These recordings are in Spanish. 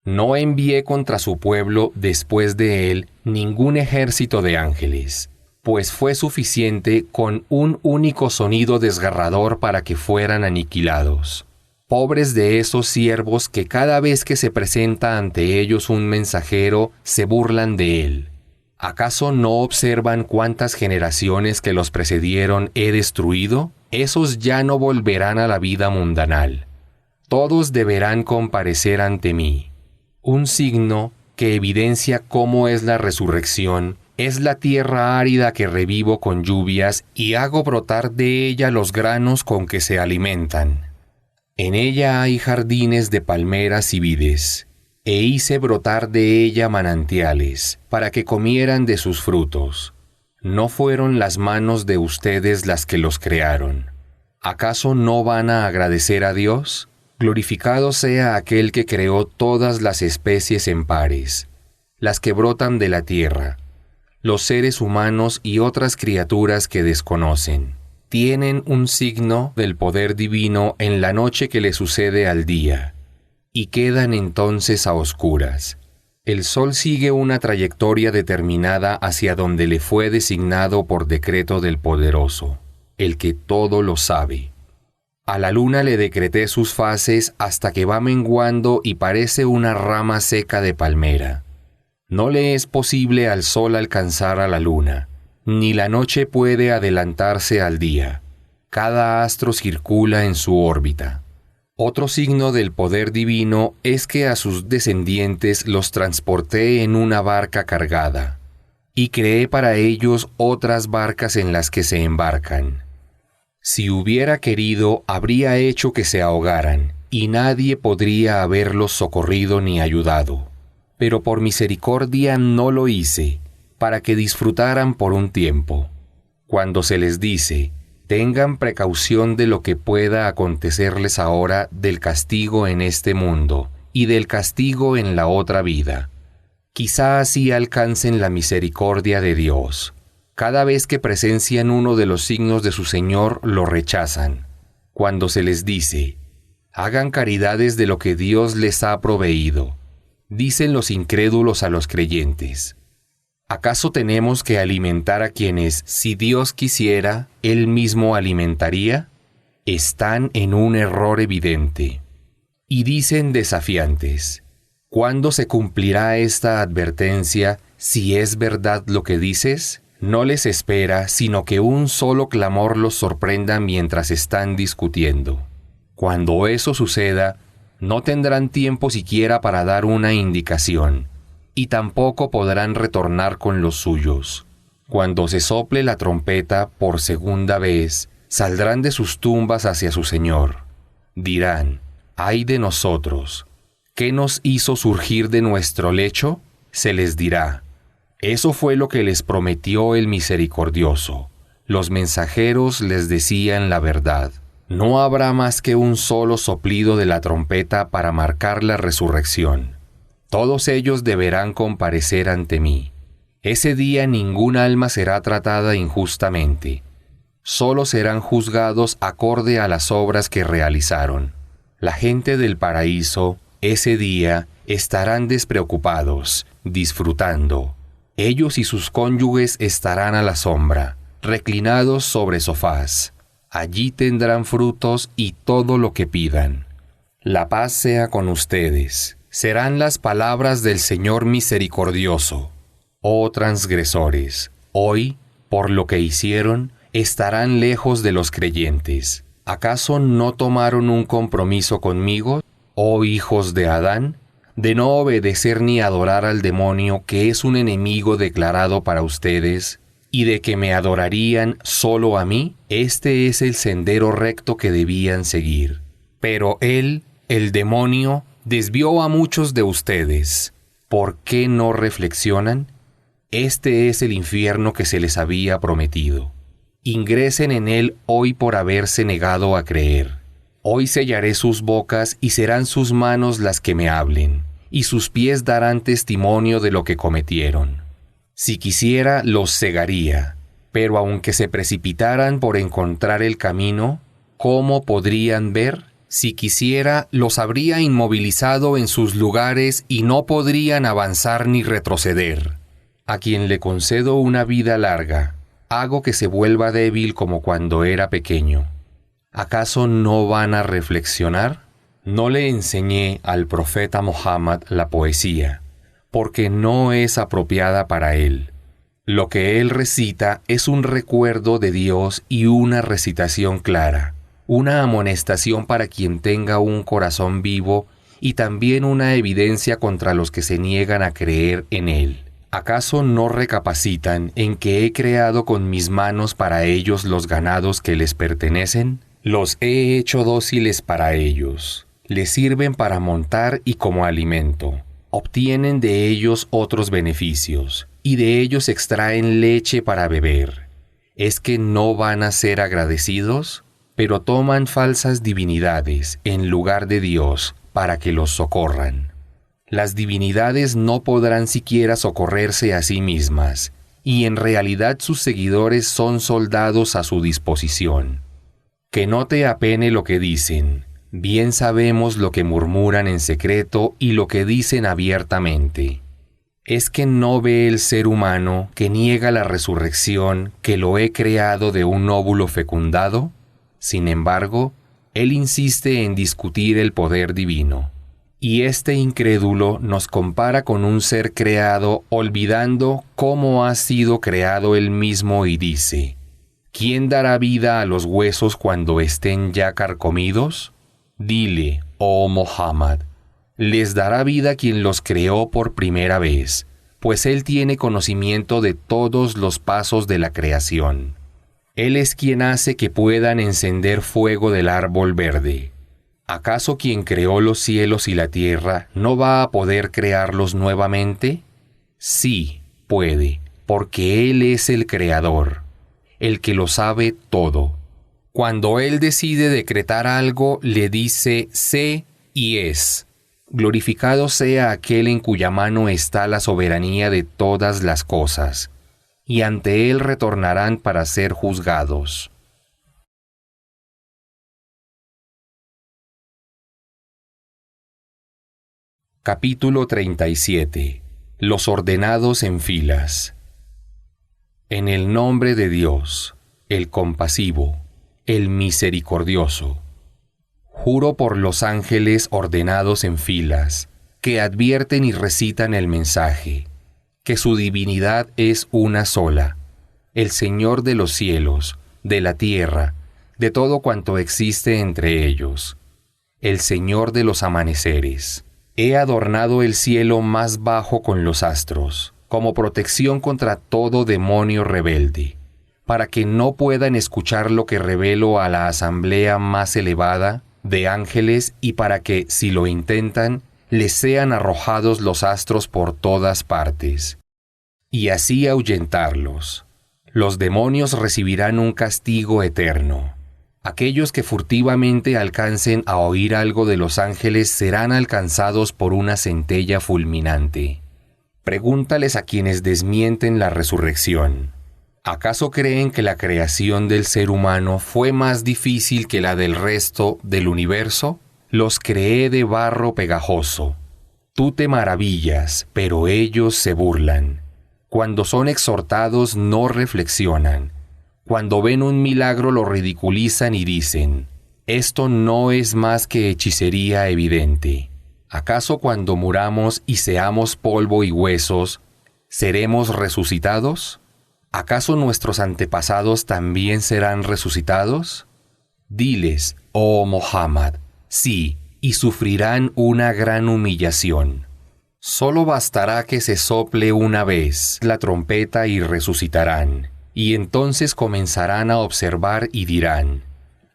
No envié contra su pueblo después de él ningún ejército de ángeles, pues fue suficiente con un único sonido desgarrador para que fueran aniquilados. Pobres de esos siervos que cada vez que se presenta ante ellos un mensajero se burlan de él. ¿Acaso no observan cuántas generaciones que los precedieron he destruido? Esos ya no volverán a la vida mundanal. Todos deberán comparecer ante mí. Un signo que evidencia cómo es la resurrección es la tierra árida que revivo con lluvias y hago brotar de ella los granos con que se alimentan. En ella hay jardines de palmeras y vides, e hice brotar de ella manantiales, para que comieran de sus frutos. ¿No fueron las manos de ustedes las que los crearon? ¿Acaso no van a agradecer a Dios? Glorificado sea aquel que creó todas las especies en pares, las que brotan de la tierra, los seres humanos y otras criaturas que desconocen. Tienen un signo del poder divino en la noche que le sucede al día, y quedan entonces a oscuras. El sol sigue una trayectoria determinada hacia donde le fue designado por decreto del Poderoso, el que todo lo sabe. A la luna le decreté sus fases hasta que va menguando y parece una rama seca de palmera. No le es posible al sol alcanzar a la luna, ni la noche puede adelantarse al día. Cada astro circula en su órbita. Otro signo del poder divino es que a sus descendientes los transporté en una barca cargada, y creé para ellos otras barcas en las que se embarcan. Si hubiera querido, habría hecho que se ahogaran, y nadie podría haberlos socorrido ni ayudado. Pero por misericordia no lo hice, para que disfrutaran por un tiempo. Cuando se les dice, tengan precaución de lo que pueda acontecerles ahora del castigo en este mundo, y del castigo en la otra vida. Quizá así alcancen la misericordia de Dios. Cada vez que presencian uno de los signos de su Señor, lo rechazan. Cuando se les dice, hagan caridades de lo que Dios les ha proveído, dicen los incrédulos a los creyentes. ¿Acaso tenemos que alimentar a quienes, si Dios quisiera, Él mismo alimentaría? Están en un error evidente. Y dicen desafiantes, ¿cuándo se cumplirá esta advertencia si es verdad lo que dices? No les espera, sino que un solo clamor los sorprenda mientras están discutiendo. Cuando eso suceda, no tendrán tiempo siquiera para dar una indicación, y tampoco podrán retornar con los suyos. Cuando se sople la trompeta por segunda vez, saldrán de sus tumbas hacia su Señor. Dirán, ¡ay de nosotros! ¿Qué nos hizo surgir de nuestro lecho? Se les dirá, eso fue lo que les prometió el misericordioso. Los mensajeros les decían la verdad. No habrá más que un solo soplido de la trompeta para marcar la resurrección. Todos ellos deberán comparecer ante mí. Ese día ningún alma será tratada injustamente. Solo serán juzgados acorde a las obras que realizaron. La gente del paraíso, ese día, estarán despreocupados, disfrutando. Ellos y sus cónyuges estarán a la sombra, reclinados sobre sofás. Allí tendrán frutos y todo lo que pidan. La paz sea con ustedes. Serán las palabras del Señor misericordioso. Oh transgresores, hoy, por lo que hicieron, estarán lejos de los creyentes. ¿Acaso no tomaron un compromiso conmigo, oh hijos de Adán? De no obedecer ni adorar al demonio, que es un enemigo declarado para ustedes, y de que me adorarían solo a mí. Este es el sendero recto que debían seguir. Pero él, el demonio, desvió a muchos de ustedes. ¿Por qué no reflexionan? Este es el infierno que se les había prometido. Ingresen en él hoy por haberse negado a creer. Hoy sellaré sus bocas y serán sus manos las que me hablen, y sus pies darán testimonio de lo que cometieron. Si quisiera, los cegaría, pero aunque se precipitaran por encontrar el camino, ¿cómo podrían ver? Si quisiera, los habría inmovilizado en sus lugares y no podrían avanzar ni retroceder. A quien le concedo una vida larga, hago que se vuelva débil como cuando era pequeño. ¿Acaso no van a reflexionar? No le enseñé al profeta Muhammad la poesía, porque no es apropiada para él. Lo que él recita es un recuerdo de Dios y una recitación clara, una amonestación para quien tenga un corazón vivo y también una evidencia contra los que se niegan a creer en él. ¿Acaso no recapacitan en que he creado con mis manos para ellos los ganados que les pertenecen? Los he hecho dóciles para ellos. Les sirven para montar y como alimento. Obtienen de ellos otros beneficios, y de ellos extraen leche para beber. ¿Es que no van a ser agradecidos? Pero toman falsas divinidades en lugar de Dios para que los socorran. Las divinidades no podrán siquiera socorrerse a sí mismas, y en realidad sus seguidores son soldados a su disposición. Que no te apene lo que dicen. Bien sabemos lo que murmuran en secreto y lo que dicen abiertamente. ¿Es que no ve el ser humano que niega la resurrección que lo he creado de un óvulo fecundado? Sin embargo, él insiste en discutir el poder divino. Y este incrédulo nos compara con un ser creado olvidando cómo ha sido creado él mismo y dice: ¿Quién dará vida a los huesos cuando estén ya carcomidos? Dile, oh Muhammad, les dará vida quien los creó por primera vez, pues él tiene conocimiento de todos los pasos de la creación. Él es quien hace que puedan encender fuego del árbol verde. ¿Acaso quien creó los cielos y la tierra no va a poder crearlos nuevamente? Sí, puede, porque Él es el Creador, el que lo sabe todo. Cuando Él decide decretar algo, le dice sé y es. Glorificado sea aquel en cuya mano está la soberanía de todas las cosas, y ante Él retornarán para ser juzgados. Capítulo 37. Los ordenados en filas. En el nombre de Dios, el compasivo, el misericordioso. Juro por los ángeles ordenados en filas, que advierten y recitan el mensaje, que su divinidad es una sola, el Señor de los cielos, de la tierra, de todo cuanto existe entre ellos, el Señor de los amaneceres. He adornado el cielo más bajo con los astros, como protección contra todo demonio rebelde, para que no puedan escuchar lo que revelo a la asamblea más elevada de ángeles y para que, si lo intentan, les sean arrojados los astros por todas partes, y así ahuyentarlos. Los demonios recibirán un castigo eterno. Aquellos que furtivamente alcancen a oír algo de los ángeles serán alcanzados por una centella fulminante. Pregúntales a quienes desmienten la resurrección. ¿Acaso creen que la creación del ser humano fue más difícil que la del resto del universo? Los creé de barro pegajoso. Tú te maravillas, pero ellos se burlan. Cuando son exhortados no reflexionan. Cuando ven un milagro lo ridiculizan y dicen: esto no es más que hechicería evidente. ¿Acaso cuando muramos y seamos polvo y huesos, seremos resucitados? ¿Acaso nuestros antepasados también serán resucitados? Diles, oh Muhammad, sí, y sufrirán una gran humillación. Solo bastará que se sople una vez la trompeta y resucitarán. Y entonces comenzarán a observar y dirán: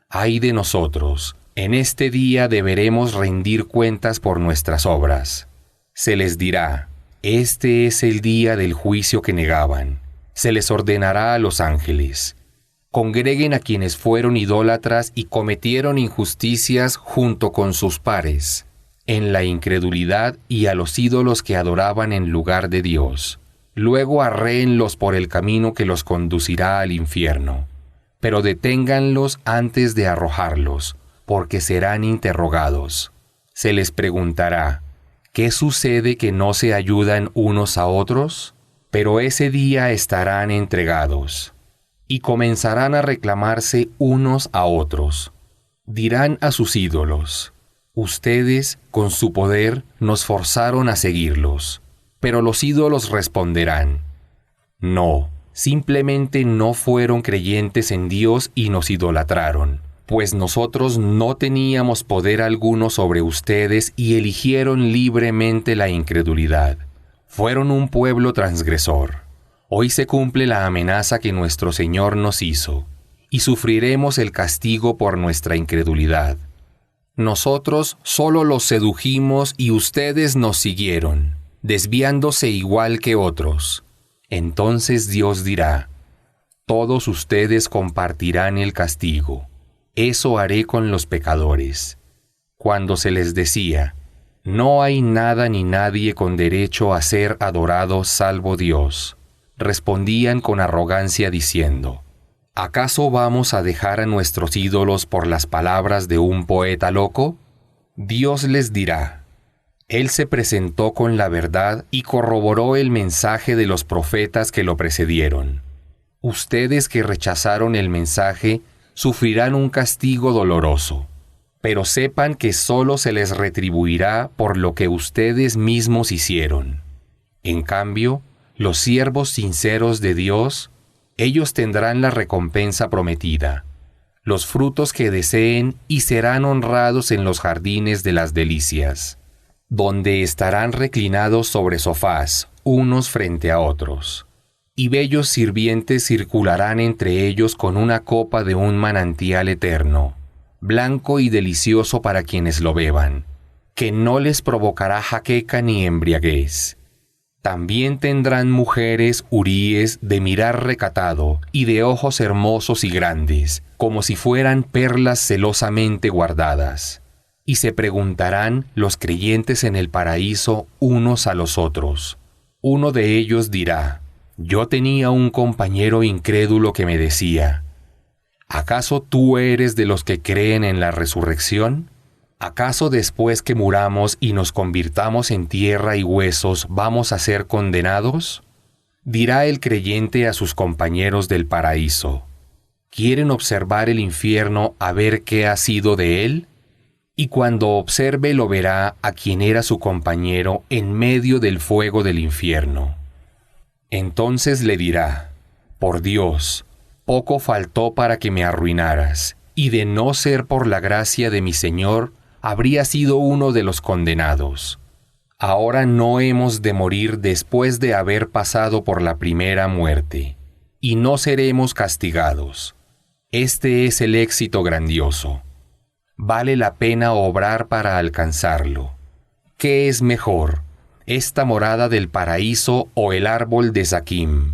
¡ay de nosotros! En este día deberemos rendir cuentas por nuestras obras. Se les dirá: este es el día del juicio que negaban. Se les ordenará a los ángeles: congreguen a quienes fueron idólatras y cometieron injusticias junto con sus pares, en la incredulidad y a los ídolos que adoraban en lugar de Dios. Luego arréenlos por el camino que los conducirá al infierno, pero deténganlos antes de arrojarlos, porque serán interrogados. Se les preguntará, ¿qué sucede que no se ayudan unos a otros? Pero ese día estarán entregados, y comenzarán a reclamarse unos a otros. Dirán a sus ídolos, ustedes, con su poder, nos forzaron a seguirlos. Pero los ídolos responderán, no, simplemente no fueron creyentes en Dios y nos idolatraron, pues nosotros no teníamos poder alguno sobre ustedes y eligieron libremente la incredulidad. Fueron un pueblo transgresor. Hoy se cumple la amenaza que nuestro Señor nos hizo, y sufriremos el castigo por nuestra incredulidad. Nosotros solo los sedujimos y ustedes nos siguieron, desviándose igual que otros. Entonces Dios dirá, todos ustedes compartirán el castigo. Eso haré con los pecadores. Cuando se les decía, no hay nada ni nadie con derecho a ser adorado salvo Dios, respondían con arrogancia diciendo, ¿acaso vamos a dejar a nuestros ídolos por las palabras de un poeta loco? Dios les dirá, Él se presentó con la verdad y corroboró el mensaje de los profetas que lo precedieron. Ustedes que rechazaron el mensaje sufrirán un castigo doloroso, pero sepan que solo se les retribuirá por lo que ustedes mismos hicieron. En cambio, los siervos sinceros de Dios, ellos tendrán la recompensa prometida, los frutos que deseen y serán honrados en los jardines de las delicias, donde estarán reclinados sobre sofás, unos frente a otros. Y bellos sirvientes circularán entre ellos con una copa de un manantial eterno, blanco y delicioso para quienes lo beban, que no les provocará jaqueca ni embriaguez. También tendrán mujeres huríes de mirar recatado y de ojos hermosos y grandes, como si fueran perlas celosamente guardadas. Y se preguntarán los creyentes en el paraíso unos a los otros. Uno de ellos dirá, yo tenía un compañero incrédulo que me decía, ¿acaso tú eres de los que creen en la resurrección? ¿Acaso después que muramos y nos convirtamos en tierra y huesos vamos a ser condenados? Dirá el creyente a sus compañeros del paraíso, ¿quieren observar el infierno a ver qué ha sido de él? Y cuando observe lo verá a quien era su compañero en medio del fuego del infierno. Entonces le dirá, por Dios, poco faltó para que me arruinaras, y de no ser por la gracia de mi Señor, habría sido uno de los condenados. Ahora no hemos de morir después de haber pasado por la primera muerte, y no seremos castigados. Este es el éxito grandioso. Vale la pena obrar para alcanzarlo. ¿Qué es mejor, esta morada del paraíso o el árbol de Zaquim,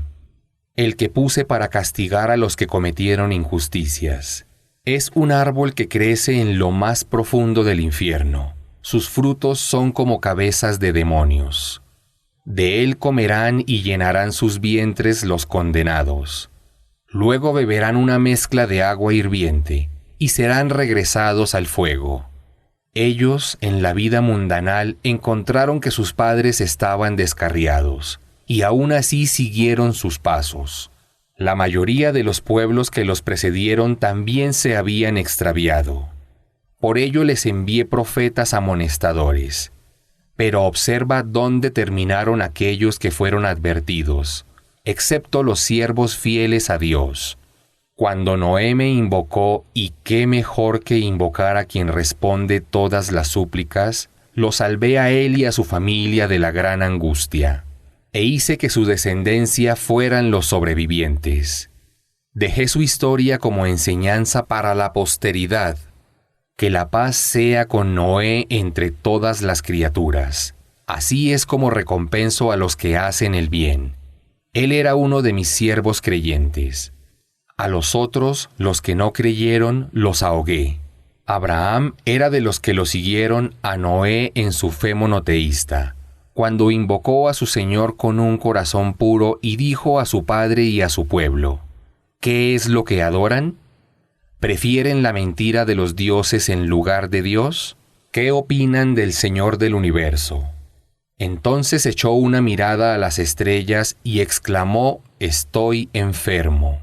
el que puse para castigar a los que cometieron injusticias? Es un árbol que crece en lo más profundo del infierno. Sus frutos son como cabezas de demonios. De él comerán y llenarán sus vientres los condenados. Luego beberán una mezcla de agua hirviente y serán regresados al fuego. Ellos, en la vida mundanal, encontraron que sus padres estaban descarriados, y aún así siguieron sus pasos. La mayoría de los pueblos que los precedieron también se habían extraviado. Por ello les envié profetas amonestadores. Pero observa dónde terminaron aquellos que fueron advertidos, excepto los siervos fieles a Dios. Cuando Noé me invocó, y qué mejor que invocar a quien responde todas las súplicas, lo salvé a él y a su familia de la gran angustia. E hice que su descendencia fueran los sobrevivientes. Dejé su historia como enseñanza para la posteridad. Que la paz sea con Noé entre todas las criaturas. Así es como recompenso a los que hacen el bien. Él era uno de mis siervos creyentes. A los otros, los que no creyeron, los ahogué. Abraham era de los que lo siguieron a Noé en su fe monoteísta, cuando invocó a su Señor con un corazón puro y dijo a su padre y a su pueblo, ¿qué es lo que adoran? ¿Prefieren la mentira de los dioses en lugar de Dios? ¿Qué opinan del Señor del universo? Entonces echó una mirada a las estrellas y exclamó: «Estoy enfermo».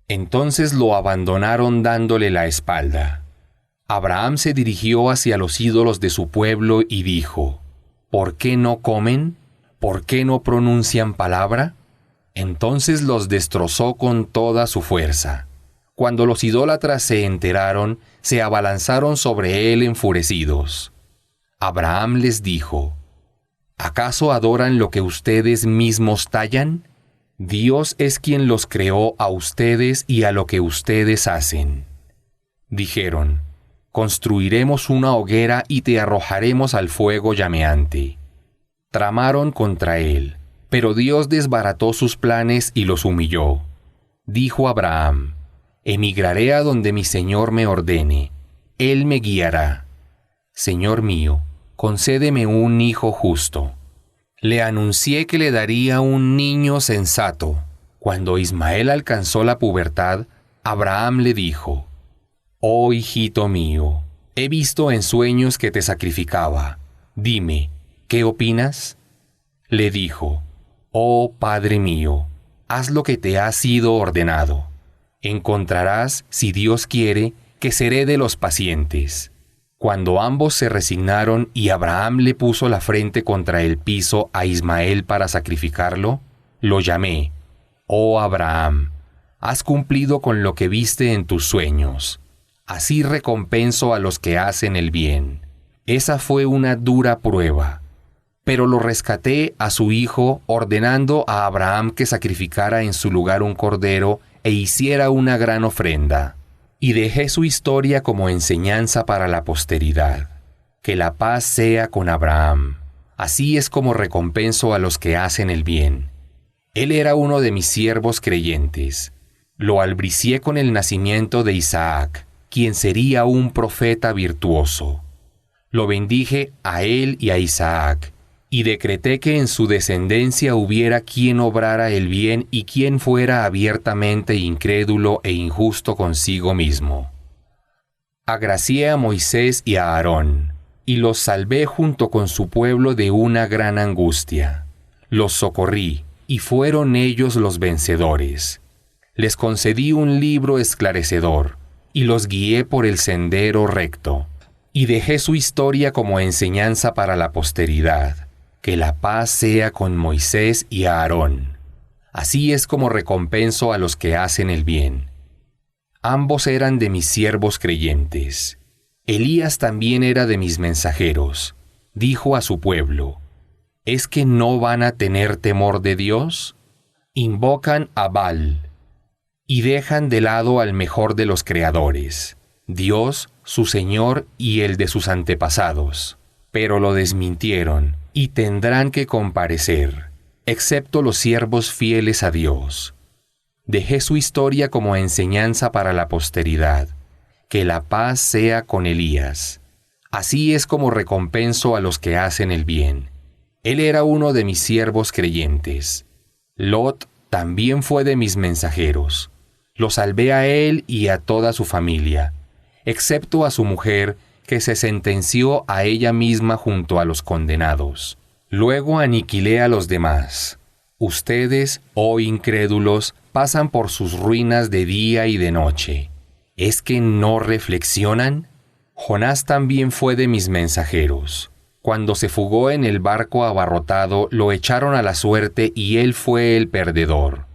Entonces lo abandonaron dándole la espalda. Abraham se dirigió hacia los ídolos de su pueblo y dijo: «¿Por qué no comen? ¿Por qué no pronuncian palabra?». Entonces los destrozó con toda su fuerza. Cuando los idólatras se enteraron, se abalanzaron sobre él enfurecidos. Abraham les dijo: ¿acaso adoran lo que ustedes mismos tallan? Dios es quien los creó a ustedes y a lo que ustedes hacen. Dijeron: construiremos una hoguera y te arrojaremos al fuego llameante. Tramaron contra él, pero Dios desbarató sus planes y los humilló. Dijo Abraham: emigraré a donde mi Señor me ordene. Él me guiará. Señor mío, concédeme un hijo justo. Le anuncié que le daría un niño sensato. Cuando Ismael alcanzó la pubertad, Abraham le dijo: «Oh hijito mío, he visto en sueños que te sacrificaba. Dime, ¿qué opinas?». Le dijo: «Oh Padre mío, haz lo que te ha sido ordenado. Encontrarás, si Dios quiere, que seré de los pacientes». Cuando ambos se resignaron y Abraham le puso la frente contra el piso a Ismael para sacrificarlo, lo llamé: «Oh Abraham, has cumplido con lo que viste en tus sueños. Así recompenso a los que hacen el bien». Esa fue una dura prueba, pero lo rescaté a su hijo, ordenando a Abraham que sacrificara en su lugar un cordero e hiciera una gran ofrenda. Y dejé su historia como enseñanza para la posteridad. Que la paz sea con Abraham. Así es como recompenso a los que hacen el bien. Él era uno de mis siervos creyentes. Lo albricié con el nacimiento de Isaac, quien sería un profeta virtuoso. Lo bendije a él y a Isaac, y decreté que en su descendencia hubiera quien obrara el bien y quien fuera abiertamente incrédulo e injusto consigo mismo. Agracié a Moisés y a Aarón, y los salvé junto con su pueblo de una gran angustia. Los socorrí, y fueron ellos los vencedores. Les concedí un libro esclarecedor, y los guié por el sendero recto, y dejé su historia como enseñanza para la posteridad. Que la paz sea con Moisés y Aarón. Así es como recompenso a los que hacen el bien. Ambos eran de mis siervos creyentes. Elías también era de mis mensajeros. Dijo a su pueblo: ¿es que no van a tener temor de Dios? Invocan a Baal y dejan de lado al mejor de los creadores, Dios, su Señor y el de sus antepasados. Pero lo desmintieron y tendrán que comparecer, excepto los siervos fieles a Dios. Dejé su historia como enseñanza para la posteridad. Que la paz sea con Elías. Así es como recompenso a los que hacen el bien. Él era uno de mis siervos creyentes. Lot también fue de mis mensajeros. Lo salvé a él y a toda su familia, excepto a su mujer, que se sentenció a ella misma junto a los condenados. Luego aniquilé a los demás. Ustedes, oh incrédulos, pasan por sus ruinas de día y de noche. ¿Es que no reflexionan? Jonás también fue de mis mensajeros. Cuando se fugó en el barco abarrotado, lo echaron a la suerte y él fue el perdedor.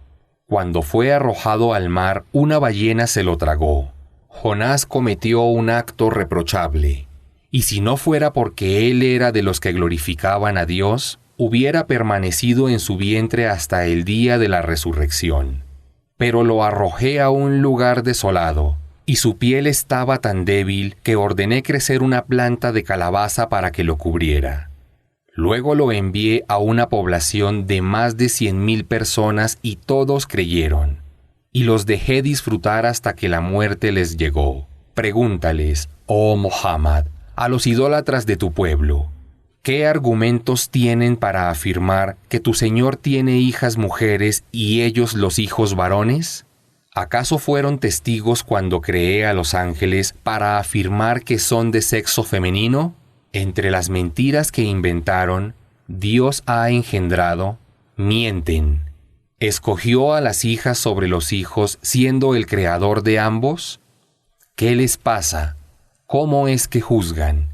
Cuando fue arrojado al mar, una ballena se lo tragó. Jonás cometió un acto reprochable, y si no fuera porque él era de los que glorificaban a Dios, hubiera permanecido en su vientre hasta el día de la resurrección. Pero lo arrojé a un lugar desolado, y su piel estaba tan débil que ordené crecer una planta de calabaza para que lo cubriera. Luego lo envié a una población de más de 100,000 personas y todos creyeron. Y los dejé disfrutar hasta que la muerte les llegó. Pregúntales, oh Muhammad, a los idólatras de tu pueblo, ¿qué argumentos tienen para afirmar que tu Señor tiene hijas mujeres y ellos los hijos varones? ¿Acaso fueron testigos cuando creé a los ángeles para afirmar que son de sexo femenino? Entre las mentiras que inventaron, Dios ha engendrado, mienten. ¿Escogió a las hijas sobre los hijos siendo el creador de ambos? ¿Qué les pasa? ¿Cómo es que juzgan?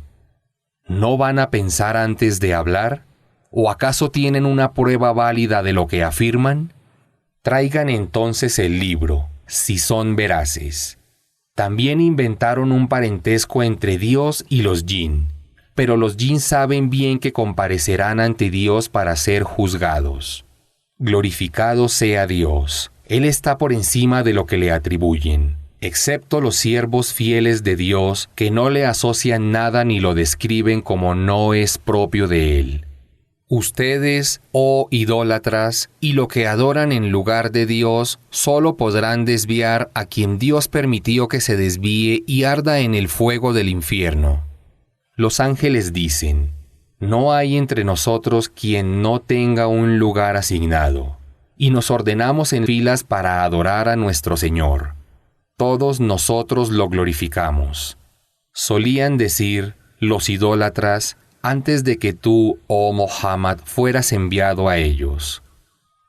¿No van a pensar antes de hablar? ¿O acaso tienen una prueba válida de lo que afirman? Traigan entonces el libro, si son veraces. También inventaron un parentesco entre Dios y los jinn, pero los jinn saben bien que comparecerán ante Dios para ser juzgados. Glorificado sea Dios, Él está por encima de lo que le atribuyen, excepto los siervos fieles de Dios que no le asocian nada ni lo describen como no es propio de Él. Ustedes, oh idólatras, y lo que adoran en lugar de Dios, solo podrán desviar a quien Dios permitió que se desvíe y arda en el fuego del infierno. Los ángeles dicen, no hay entre nosotros quien no tenga un lugar asignado, y nos ordenamos en filas para adorar a nuestro Señor. Todos nosotros lo glorificamos. Solían decir los idólatras, antes de que tú, oh Muhammad, fueras enviado a ellos.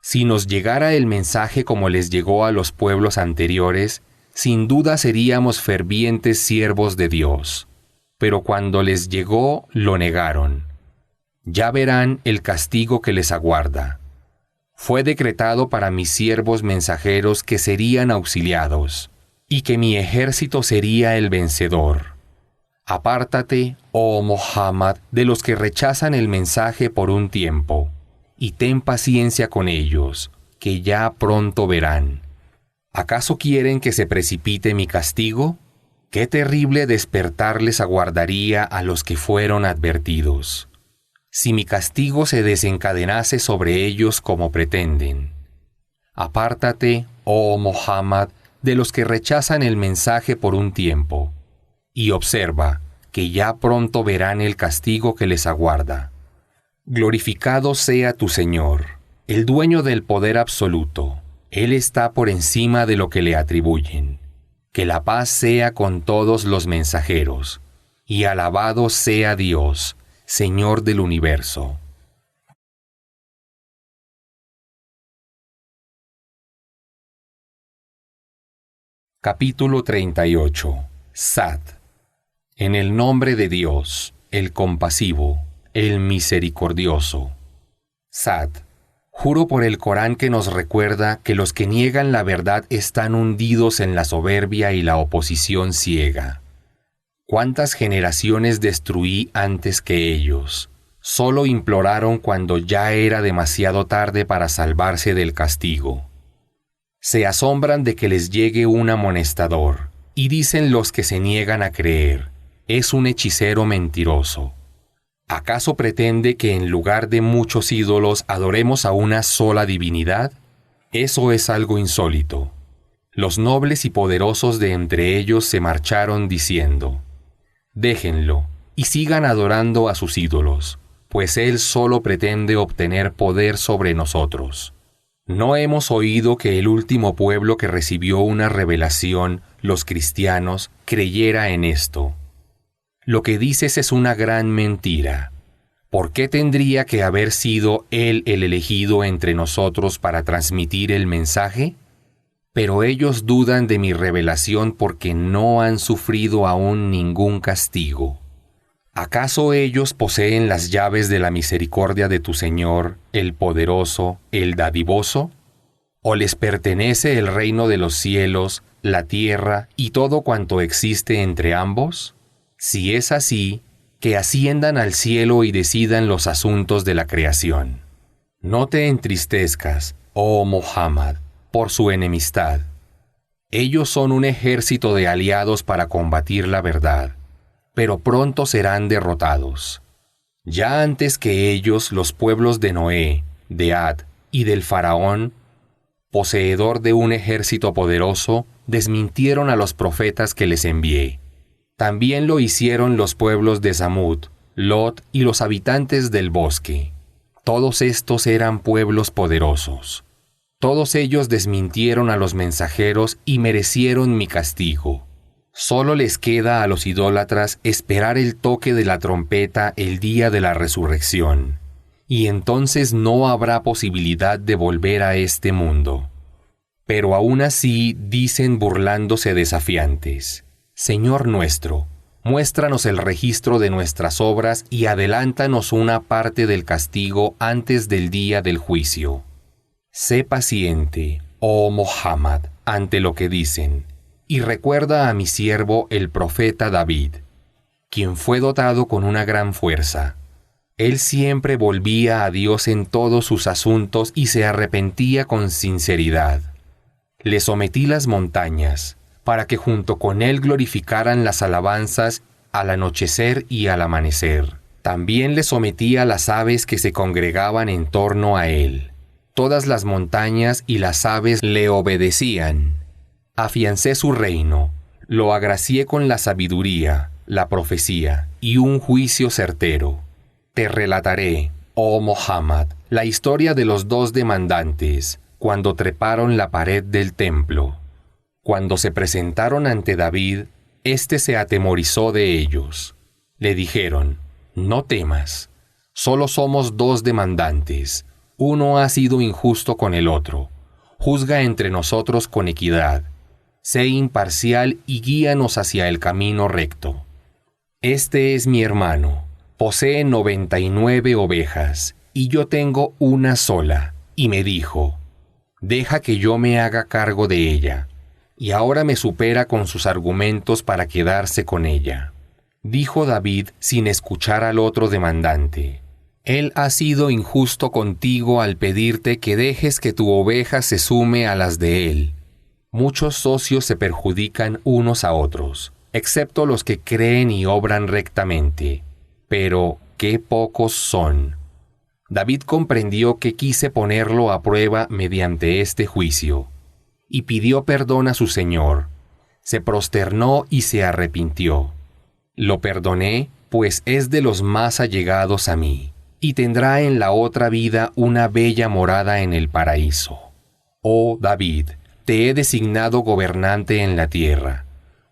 Si nos llegara el mensaje como les llegó a los pueblos anteriores, sin duda seríamos fervientes siervos de Dios. Pero cuando les llegó, lo negaron. Ya verán el castigo que les aguarda. Fue decretado para mis siervos mensajeros que serían auxiliados, y que mi ejército sería el vencedor. Apártate, oh Muhammad, de los que rechazan el mensaje por un tiempo, y ten paciencia con ellos, que ya pronto verán. ¿Acaso quieren que se precipite mi castigo? Qué terrible despertar les aguardaría a los que fueron advertidos. Si mi castigo se desencadenase sobre ellos como pretenden. Apártate, oh Muhammad, de los que rechazan el mensaje por un tiempo, y observa que ya pronto verán el castigo que les aguarda. Glorificado sea tu Señor, el dueño del poder absoluto. Él está por encima de lo que le atribuyen. Que la paz sea con todos los mensajeros, y alabado sea Dios, Señor del universo. Capítulo 38. Sad. En el nombre de Dios, el compasivo, el misericordioso. Sad. Juro por el Corán que nos recuerda que los que niegan la verdad están hundidos en la soberbia y la oposición ciega. ¿Cuántas generaciones destruí antes que ellos? Solo imploraron cuando ya era demasiado tarde para salvarse del castigo. Se asombran de que les llegue un amonestador, y dicen los que se niegan a creer, es un hechicero mentiroso. ¿Acaso pretende que en lugar de muchos ídolos adoremos a una sola divinidad? Eso es algo insólito. Los nobles y poderosos de entre ellos se marcharon diciendo, déjenlo y sigan adorando a sus ídolos, pues él solo pretende obtener poder sobre nosotros. ¿No hemos oído que el último pueblo que recibió una revelación, los cristianos, creyera en esto? Lo que dices es una gran mentira. ¿Por qué tendría que haber sido él el elegido entre nosotros para transmitir el mensaje? Pero ellos dudan de mi revelación porque no han sufrido aún ningún castigo. ¿Acaso ellos poseen las llaves de la misericordia de tu Señor, el poderoso, el dadivoso? ¿O les pertenece el reino de los cielos, la tierra y todo cuanto existe entre ambos? Si es así, que asciendan al cielo y decidan los asuntos de la creación. No te entristezcas, oh Muhammad, por su enemistad. Ellos son un ejército de aliados para combatir la verdad, pero pronto serán derrotados. Ya antes que ellos, los pueblos de Noé, de Ad y del faraón, poseedor de un ejército poderoso, desmintieron a los profetas que les envié. También lo hicieron los pueblos de Samud, Lot y los habitantes del bosque. Todos estos eran pueblos poderosos. Todos ellos desmintieron a los mensajeros y merecieron mi castigo. Solo les queda a los idólatras esperar el toque de la trompeta el día de la resurrección, y entonces no habrá posibilidad de volver a este mundo. Pero aún así dicen burlándose desafiantes: Señor nuestro, muéstranos el registro de nuestras obras y adelántanos una parte del castigo antes del día del juicio. Sé paciente, oh Muhammad, ante lo que dicen, y recuerda a mi siervo el profeta David, quien fue dotado con una gran fuerza. Él siempre volvía a Dios en todos sus asuntos y se arrepentía con sinceridad. Le sometí las montañas, para que junto con él glorificaran las alabanzas al anochecer y al amanecer. También le sometí a las aves que se congregaban en torno a él. Todas las montañas y las aves le obedecían. Afiancé su reino, lo agracié con la sabiduría, la profecía y un juicio certero. Te relataré, oh Muhammad, la historia de los dos demandantes, cuando treparon la pared del templo. Cuando se presentaron ante David, éste se atemorizó de ellos. Le dijeron: no temas, solo somos dos demandantes. Uno ha sido injusto con el otro. Juzga entre nosotros con equidad. Sé imparcial y guíanos hacia el camino recto. Este es mi hermano. Posee 99 ovejas, y yo tengo una sola. Y me dijo: deja que yo me haga cargo de ella. Y ahora me supera con sus argumentos para quedarse con ella. Dijo David sin escuchar al otro demandante: Él ha sido injusto contigo al pedirte que dejes que tu oveja se sume a las de él. Muchos socios se perjudican unos a otros, excepto los que creen y obran rectamente. Pero qué pocos son. David comprendió que quise ponerlo a prueba mediante este juicio, y pidió perdón a su señor. Se prosternó y se arrepintió. Lo perdoné, pues es de los más allegados a mí, y tendrá en la otra vida una bella morada en el paraíso. Oh David, te he designado gobernante en la tierra.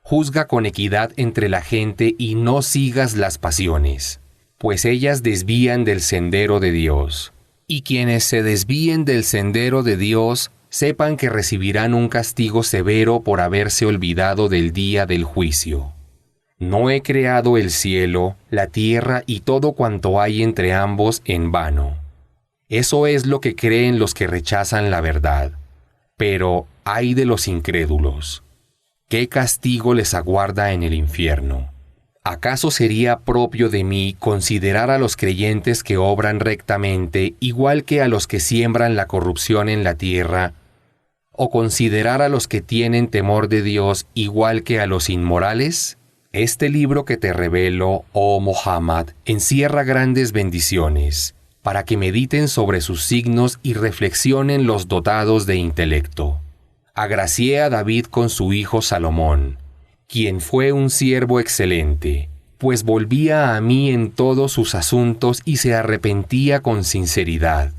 Juzga con equidad entre la gente y no sigas las pasiones, pues ellas desvían del sendero de Dios. Y quienes se desvíen del sendero de Dios, sepan que recibirán un castigo severo por haberse olvidado del día del juicio. No he creado el cielo, la tierra y todo cuanto hay entre ambos en vano. Eso es lo que creen los que rechazan la verdad. Pero ay de los incrédulos. ¿Qué castigo les aguarda en el infierno? ¿Acaso sería propio de mí considerar a los creyentes que obran rectamente igual que a los que siembran la corrupción en la tierra? ¿O considerar a los que tienen temor de Dios igual que a los inmorales? Este libro que te revelo, oh Muhammad, encierra grandes bendiciones, para que mediten sobre sus signos y reflexionen los dotados de intelecto. Agracié a David con su hijo Salomón, quien fue un siervo excelente, pues volvía a mí en todos sus asuntos y se arrepentía con sinceridad.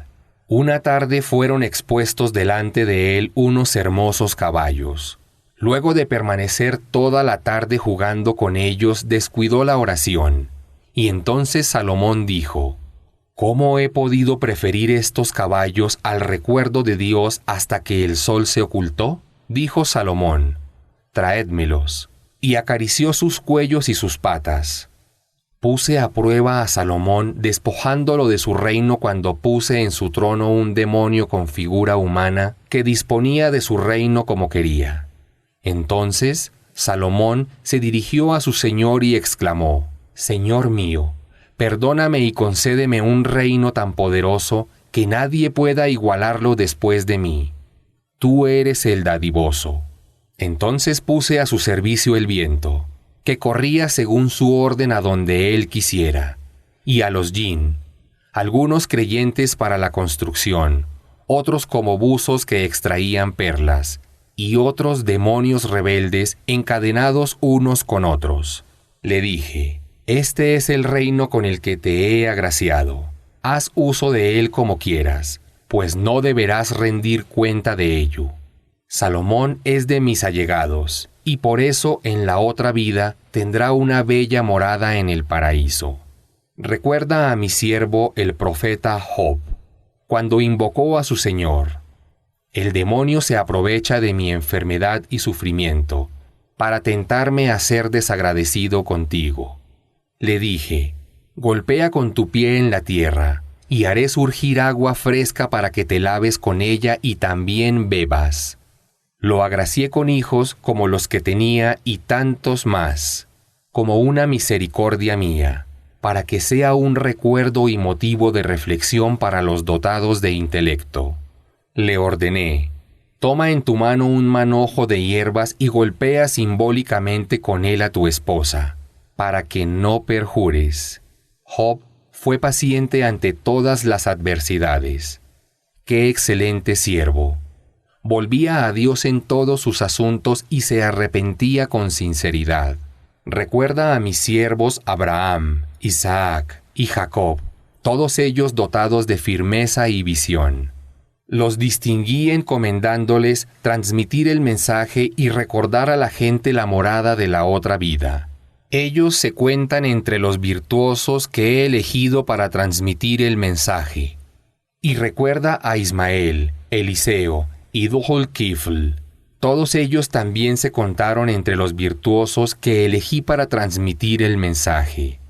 Una tarde fueron expuestos delante de él unos hermosos caballos. Luego de permanecer toda la tarde jugando con ellos, descuidó la oración. Y entonces Salomón dijo: ¿Cómo he podido preferir estos caballos al recuerdo de Dios hasta que el sol se ocultó? Dijo Salomón: traédmelos. Y acarició sus cuellos y sus patas. Puse a prueba a Salomón despojándolo de su reino cuando puse en su trono un demonio con figura humana que disponía de su reino como quería. Entonces Salomón se dirigió a su señor y exclamó: Señor mío, perdóname y concédeme un reino tan poderoso que nadie pueda igualarlo después de mí. Tú eres el dadivoso. Entonces puse a su servicio el viento, que corría según su orden a donde él quisiera, y a los jinn, algunos creyentes para la construcción, otros como buzos que extraían perlas, y otros demonios rebeldes encadenados unos con otros. Le dije: Este es el reino con el que te he agraciado. Haz uso de él como quieras, pues no deberás rendir cuenta de ello. Salomón es de mis allegados, y por eso en la otra vida tendrá una bella morada en el paraíso. Recuerda a mi siervo el profeta Job, cuando invocó a su Señor. El demonio se aprovecha de mi enfermedad y sufrimiento, para tentarme a ser desagradecido contigo. Le dije, golpea con tu pie en la tierra, y haré surgir agua fresca para que te laves con ella y también bebas. Lo agracié con hijos como los que tenía y tantos más, como una misericordia mía, para que sea un recuerdo y motivo de reflexión para los dotados de intelecto. Le ordené, toma en tu mano un manojo de hierbas y golpea simbólicamente con él a tu esposa, para que no perjures. Job fue paciente ante todas las adversidades. ¡Qué excelente siervo! Volvía a Dios en todos sus asuntos y se arrepentía con sinceridad. Recuerda a mis siervos Abraham, Isaac y Jacob, todos ellos dotados de firmeza y visión. Los distinguí encomendándoles transmitir el mensaje y recordar a la gente la morada de la otra vida. Ellos se cuentan entre los virtuosos que he elegido para transmitir el mensaje. Y recuerda a Ismael, Eliseo y Dohol-Kifl. Todos ellos también se contaron entre los virtuosos que elegí para transmitir el mensaje.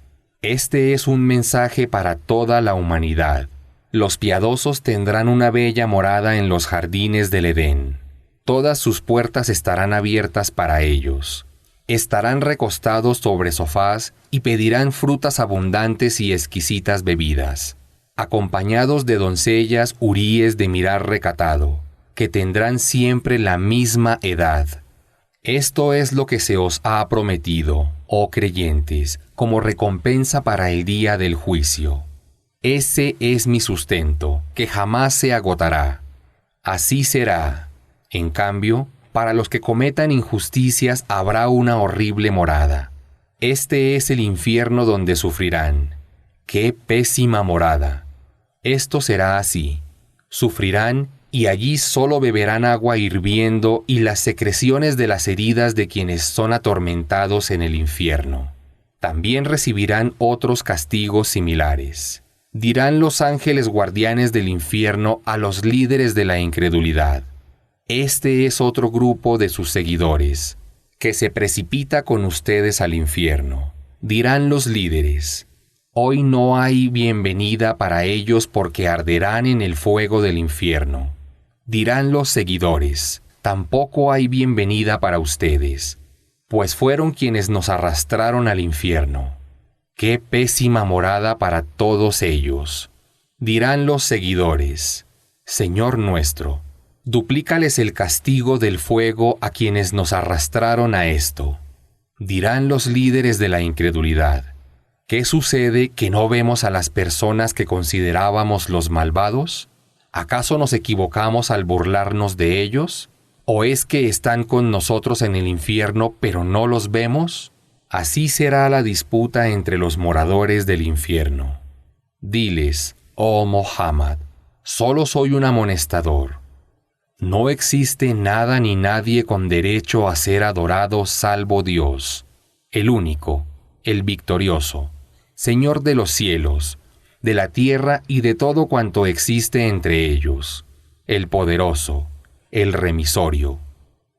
Este es un mensaje para toda la humanidad. Los piadosos tendrán una bella morada en los jardines del Edén. Todas sus puertas estarán abiertas para ellos. Estarán recostados sobre sofás y pedirán frutas abundantes y exquisitas bebidas, acompañados de doncellas huríes de mirar recatado, que tendrán siempre la misma edad. Esto es lo que se os ha prometido, oh creyentes, como recompensa para el día del juicio. Ese es mi sustento, que jamás se agotará. Así será. En cambio, para los que cometan injusticias habrá una horrible morada. Este es el infierno donde sufrirán. ¡Qué pésima morada! Esto será así. Sufrirán y allí solo beberán agua hirviendo y las secreciones de las heridas de quienes son atormentados en el infierno. También recibirán otros castigos similares. Dirán los ángeles guardianes del infierno a los líderes de la incredulidad. Este es otro grupo de sus seguidores, que se precipita con ustedes al infierno. Dirán los líderes, hoy no hay bienvenida para ellos porque arderán en el fuego del infierno. Dirán los seguidores, tampoco hay bienvenida para ustedes, pues fueron quienes nos arrastraron al infierno. ¡Qué pésima morada para todos ellos! Dirán los seguidores, Señor nuestro, duplícales el castigo del fuego a quienes nos arrastraron a esto. Dirán los líderes de la incredulidad, ¿qué sucede que no vemos a las personas que considerábamos los malvados? ¿Acaso nos equivocamos al burlarnos de ellos? ¿O es que están con nosotros en el infierno pero no los vemos? Así será la disputa entre los moradores del infierno. Diles, oh Muhammad, solo soy un amonestador. No existe nada ni nadie con derecho a ser adorado salvo Dios, el único, el victorioso, Señor de los cielos, de la tierra y de todo cuanto existe entre ellos, el poderoso, el remisorio.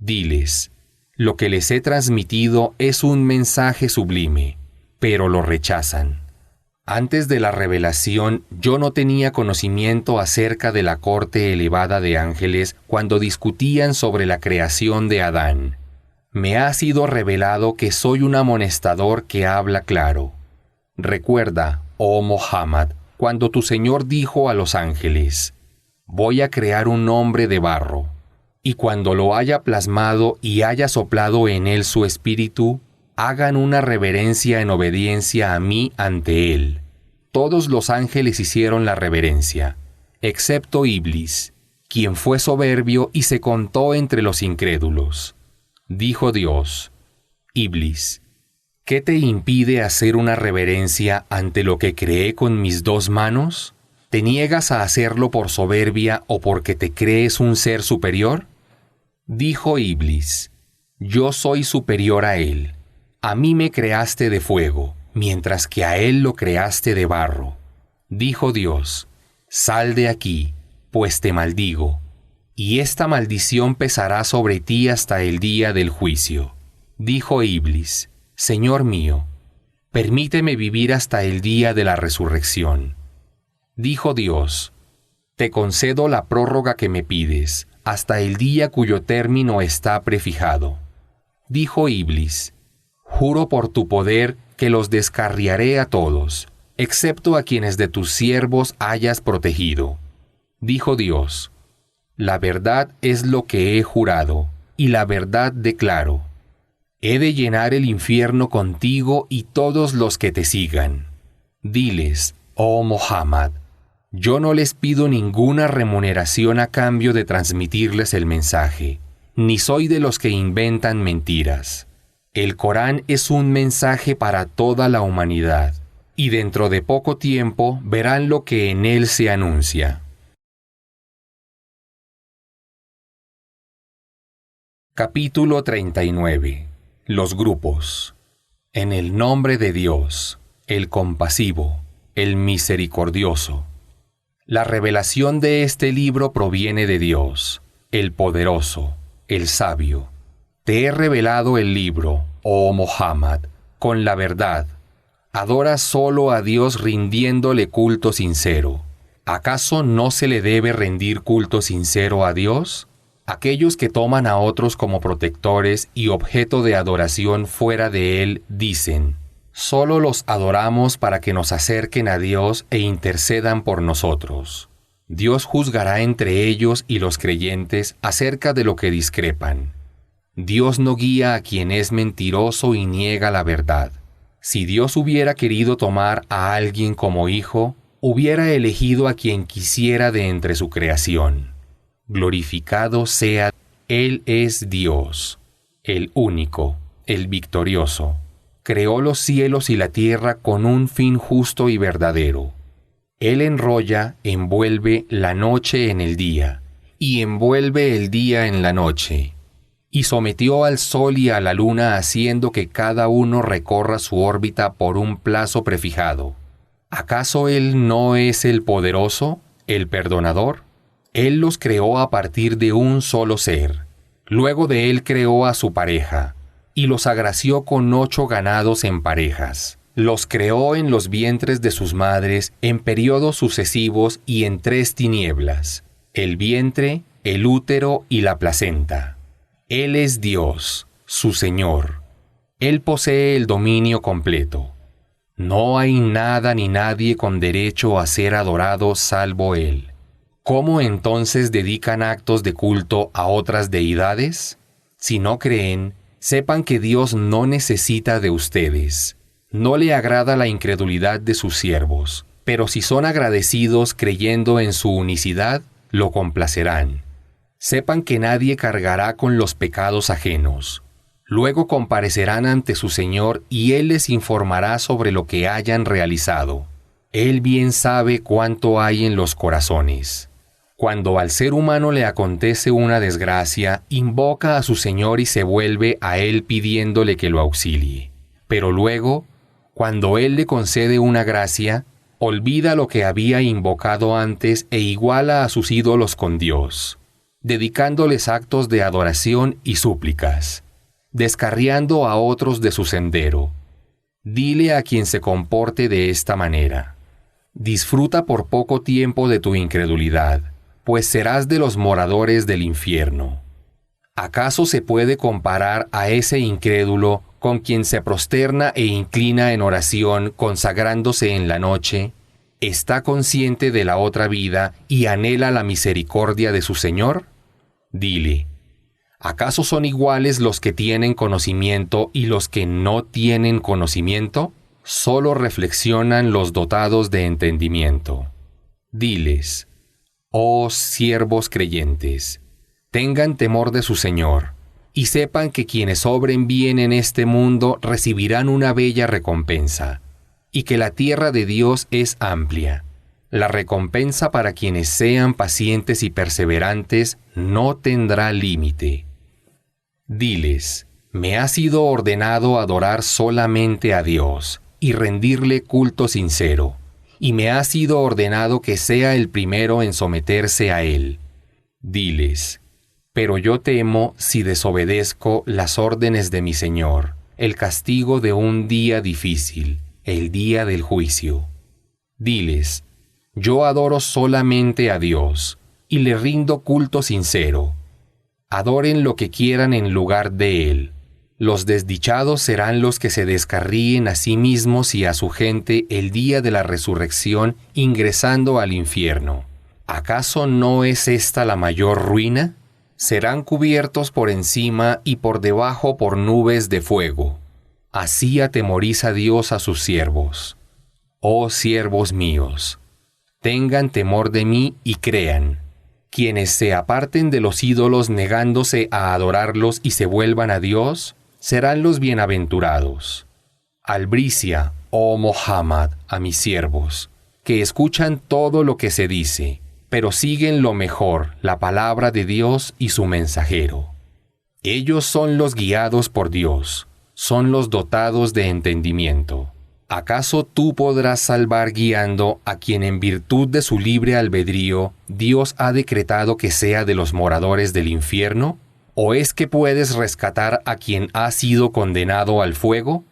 Diles, lo que les he transmitido es un mensaje sublime, pero lo rechazan. Antes de la revelación, yo no tenía conocimiento acerca de la corte elevada de ángeles cuando discutían sobre la creación de Adán. Me ha sido revelado que soy un amonestador que habla claro. Recuerda, oh Muhammad, cuando tu Señor dijo a los ángeles, voy a crear un hombre de barro. Y cuando lo haya plasmado y haya soplado en él su espíritu, hagan una reverencia en obediencia a mí ante él. Todos los ángeles hicieron la reverencia, excepto Iblis, quien fue soberbio y se contó entre los incrédulos. Dijo Dios, Iblis, ¿qué te impide hacer una reverencia ante lo que creé con mis dos manos? ¿Te niegas a hacerlo por soberbia o porque te crees un ser superior? Dijo Iblis: Yo soy superior a él. A mí me creaste de fuego, mientras que a él lo creaste de barro. Dijo Dios: Sal de aquí, pues te maldigo, y esta maldición pesará sobre ti hasta el día del juicio. Dijo Iblis: Señor mío, permíteme vivir hasta el día de la resurrección. Dijo Dios: Te concedo la prórroga que me pides, hasta el día cuyo término está prefijado. Dijo Iblis: Juro por tu poder que los descarriaré a todos, excepto a quienes de tus siervos hayas protegido. Dijo Dios: La verdad es lo que he jurado, y la verdad declaro. He de llenar el infierno contigo y todos los que te sigan. Diles, oh Muhammad, yo no les pido ninguna remuneración a cambio de transmitirles el mensaje, ni soy de los que inventan mentiras. El Corán es un mensaje para toda la humanidad, y dentro de poco tiempo verán lo que en él se anuncia. Capítulo 39. Los grupos. En el nombre de Dios, el compasivo, el misericordioso. La revelación de este libro proviene de Dios, el poderoso, el sabio. Te he revelado el libro, oh Muhammad, con la verdad. Adora solo a Dios rindiéndole culto sincero. ¿Acaso no se le debe rendir culto sincero a Dios? Aquellos que toman a otros como protectores y objeto de adoración fuera de Él dicen: solo los adoramos para que nos acerquen a Dios e intercedan por nosotros. Dios juzgará entre ellos y los creyentes acerca de lo que discrepan. Dios no guía a quien es mentiroso y niega la verdad. Si Dios hubiera querido tomar a alguien como hijo, hubiera elegido a quien quisiera de entre su creación. Glorificado sea, Él es Dios, el único, el victorioso. Creó los cielos y la tierra con un fin justo y verdadero. Él envuelve la noche en el día, y envuelve el día en la noche. Y sometió al sol y a la luna haciendo que cada uno recorra su órbita por un plazo prefijado. ¿Acaso Él no es el poderoso, el perdonador? Él los creó a partir de un solo ser. Luego de Él creó a su pareja, y los agració con 8 ganados en parejas. Los creó en los vientres de sus madres en periodos sucesivos y en 3 tinieblas: el vientre, el útero y la placenta. Él es Dios, su Señor. Él posee el dominio completo. No hay nada ni nadie con derecho a ser adorado salvo Él. ¿Cómo entonces dedican actos de culto a otras deidades? Si no creen, sepan que Dios no necesita de ustedes. No le agrada la incredulidad de sus siervos, pero si son agradecidos creyendo en su unicidad, lo complacerán. Sepan que nadie cargará con los pecados ajenos. Luego comparecerán ante su Señor y Él les informará sobre lo que hayan realizado. Él bien sabe cuánto hay en los corazones. Cuando al ser humano le acontece una desgracia, invoca a su Señor y se vuelve a Él pidiéndole que lo auxilie. Pero luego, cuando Él le concede una gracia, olvida lo que había invocado antes e iguala a sus ídolos con Dios, dedicándoles actos de adoración y súplicas, descarriando a otros de su sendero. Dile a quien se comporte de esta manera: disfruta por poco tiempo de tu incredulidad, pues serás de los moradores del infierno. ¿Acaso se puede comparar a ese incrédulo con quien se prosterna e inclina en oración consagrándose en la noche, está consciente de la otra vida y anhela la misericordia de su Señor? Dile: ¿acaso son iguales los que tienen conocimiento y los que no tienen conocimiento? Solo reflexionan los dotados de entendimiento. Diles: oh siervos creyentes, tengan temor de su Señor, y sepan que quienes obren bien en este mundo recibirán una bella recompensa, y que la tierra de Dios es amplia. La recompensa para quienes sean pacientes y perseverantes no tendrá límite. Diles, me ha sido ordenado adorar solamente a Dios y rendirle culto sincero, y me ha sido ordenado que sea el primero en someterse a Él. Diles, pero yo temo si desobedezco las órdenes de mi Señor, el castigo de un día difícil, el día del juicio. Diles, yo adoro solamente a Dios, y le rindo culto sincero. Adoren lo que quieran en lugar de Él. Los desdichados serán los que se descarríen a sí mismos y a su gente el día de la resurrección ingresando al infierno. ¿Acaso no es esta la mayor ruina? Serán cubiertos por encima y por debajo por nubes de fuego. Así atemoriza Dios a sus siervos. Oh siervos míos, tengan temor de mí y crean. Quienes se aparten de los ídolos negándose a adorarlos y se vuelvan a Dios, serán los bienaventurados. Albricia, oh Muhammad, a mis siervos, que escuchan todo lo que se dice, pero siguen lo mejor, la palabra de Dios y su mensajero. Ellos son los guiados por Dios, son los dotados de entendimiento. ¿Acaso tú podrás salvar guiando a quien en virtud de su libre albedrío Dios ha decretado que sea de los moradores del infierno? ¿O es que puedes rescatar a quien ha sido condenado al fuego?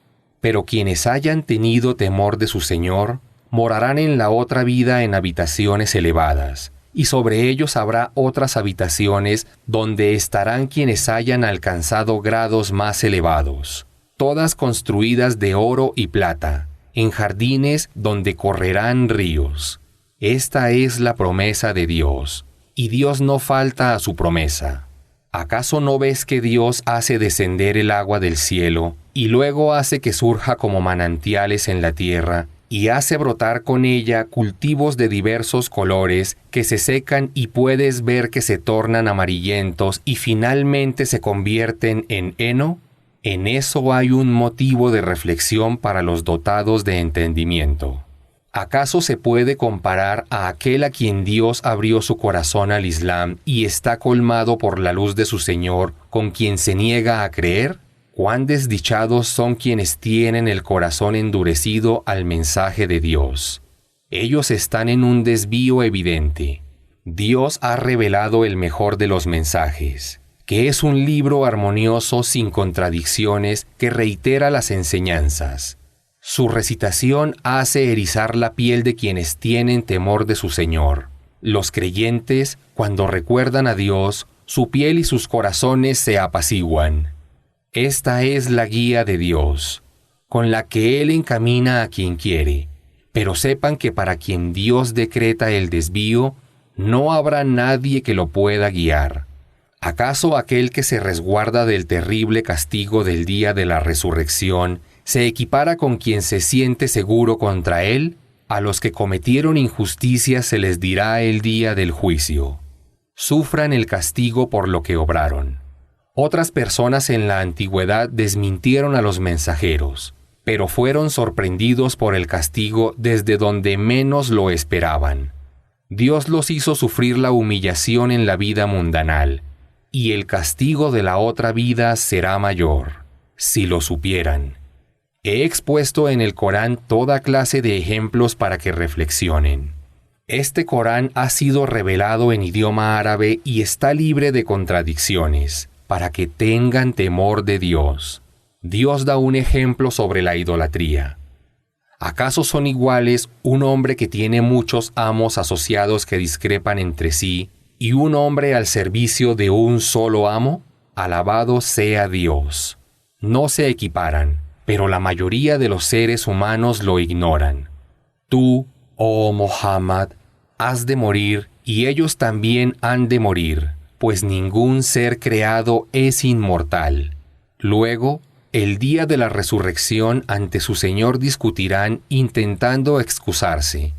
Pero quienes hayan tenido temor de su Señor, morarán en la otra vida en habitaciones elevadas, y sobre ellos habrá otras habitaciones donde estarán quienes hayan alcanzado grados más elevados, todas construidas de oro y plata, en jardines donde correrán ríos. Esta es la promesa de Dios, y Dios no falta a su promesa. ¿Acaso no ves que Dios hace descender el agua del cielo, y luego hace que surja como manantiales en la tierra, y hace brotar con ella cultivos de diversos colores que se secan y puedes ver que se tornan amarillentos y finalmente se convierten en heno? En eso hay un motivo de reflexión para los dotados de entendimiento. ¿Acaso se puede comparar a aquel a quien Dios abrió su corazón al Islam y está colmado por la luz de su Señor con quien se niega a creer? ¿Cuán desdichados son quienes tienen el corazón endurecido al mensaje de Dios? Ellos están en un desvío evidente. Dios ha revelado el mejor de los mensajes, que es un libro armonioso sin contradicciones que reitera las enseñanzas. Su recitación hace erizar la piel de quienes tienen temor de su Señor. Los creyentes, cuando recuerdan a Dios, su piel y sus corazones se apaciguan. Esta es la guía de Dios, con la que Él encamina a quien quiere, pero sepan que para quien Dios decreta el desvío, no habrá nadie que lo pueda guiar. ¿Acaso aquel que se resguarda del terrible castigo del día de la resurrección se equipara con quien se siente seguro contra él? A los que cometieron injusticia se les dirá el día del juicio: sufran el castigo por lo que obraron. Otras personas en la antigüedad desmintieron a los mensajeros, pero fueron sorprendidos por el castigo desde donde menos lo esperaban. Dios los hizo sufrir la humillación en la vida mundanal, y el castigo de la otra vida será mayor, si lo supieran. He expuesto en el Corán toda clase de ejemplos para que reflexionen. Este Corán ha sido revelado en idioma árabe y está libre de contradicciones, para que tengan temor de Dios. Dios da un ejemplo sobre la idolatría. ¿Acaso son iguales un hombre que tiene muchos amos asociados que discrepan entre sí y un hombre al servicio de un solo amo? Alabado sea Dios. No se equiparan, pero la mayoría de los seres humanos lo ignoran. Tú, oh Muhammad, has de morir y ellos también han de morir, pues ningún ser creado es inmortal. Luego, el día de la resurrección ante su Señor discutirán intentando excusarse,